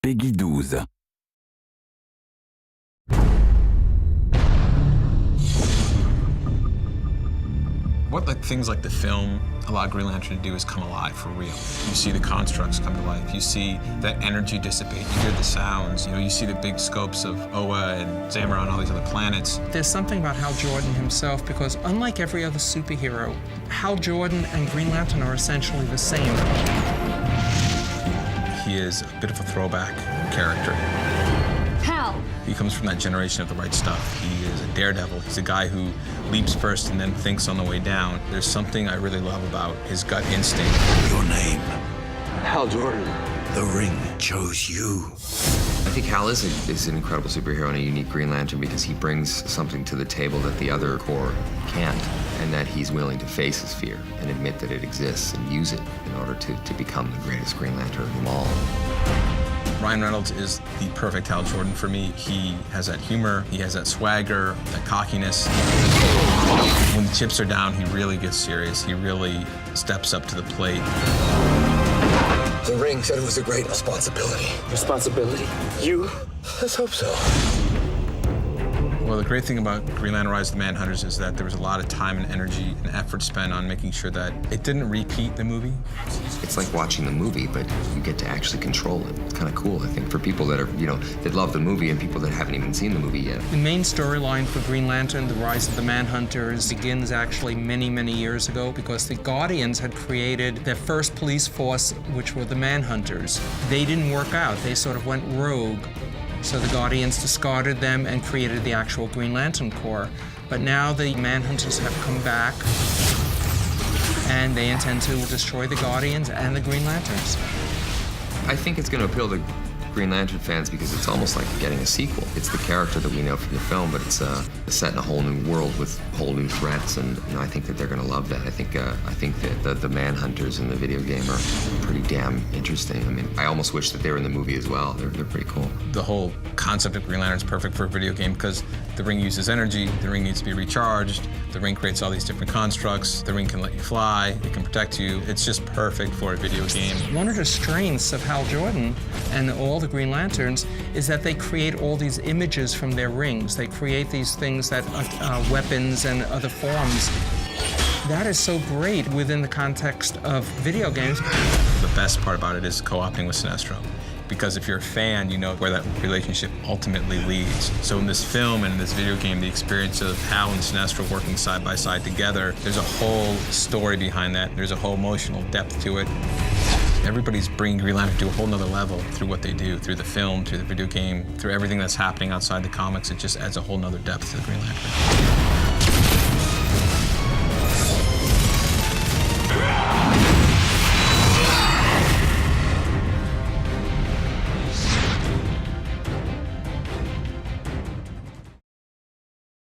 Peggy 12. What things like the film allow Green Lantern to do is come alive for real. You see the constructs come to life. You see that energy dissipate. You hear the sounds. You see the big scopes of Oa and Zamora and all these other planets. There's something about Hal Jordan himself, because unlike every other superhero, Hal Jordan and Green Lantern are essentially the same. He is a bit of a throwback character. Hal! He comes from that generation of the right stuff. He is a daredevil. He's a guy who leaps first and then thinks on the way down. There's something I really love about his gut instinct. Your name? Hal Jordan. The ring chose you. I think Hal is an incredible superhero and a unique Green Lantern because he brings something to the table that the other Corps can't, and that he's willing to face his fear and admit that it exists and use it in order to become the greatest Green Lantern of them all. Ryan Reynolds is the perfect Hal Jordan for me. He has that humor, he has that swagger, that cockiness. When the chips are down, he really gets serious. He really steps up to the plate. The ring said it was a great responsibility. Responsibility? You? Let's hope so. Well, the great thing about Green Lantern Rise of the Manhunters is that there was a lot of time and energy and effort spent on making sure that it didn't repeat the movie. It's like watching the movie, but you get to actually control it. It's kind of cool, I think, for people that are, that love the movie and people that haven't even seen the movie yet. The main storyline for Green Lantern, The Rise of the Manhunters, begins actually many, many years ago because the Guardians had created their first police force, which were the Manhunters. They didn't work out. They sort of went rogue. So the Guardians discarded them and created the actual Green Lantern Corps. But now the Manhunters have come back, and they intend to destroy the Guardians and the Green Lanterns. I think it's going to appeal to Green Lantern fans because it's almost like getting a sequel. It's the character that we know from the film, but it's set in a whole new world with whole new threats, and I think that they're going to love that. I think that the Manhunters in the video game are pretty damn interesting. I mean, I almost wish that they were in the movie as well. They're pretty cool. The whole concept of Green Lantern is perfect for a video game because the ring uses energy, the ring needs to be recharged, the ring creates all these different constructs, the ring can let you fly, it can protect you. It's just perfect for a video game. One of the strengths of Hal Jordan and all the Green Lanterns is that they create all these images from their rings. They create these things that are weapons and other forms. That is so great within the context of video games. The best part about it is co-opting with Sinestro. Because if you're a fan, you know where that relationship ultimately leads. So in this film and in this video game, the experience of Hal and Sinestro working side by side together, there's a whole story behind that. There's a whole emotional depth to it. Everybody's bringing Green Lantern to a whole nother level through what they do, through the film, through the video game, through everything that's happening outside the comics. It just adds a whole nother depth to the Green Lantern.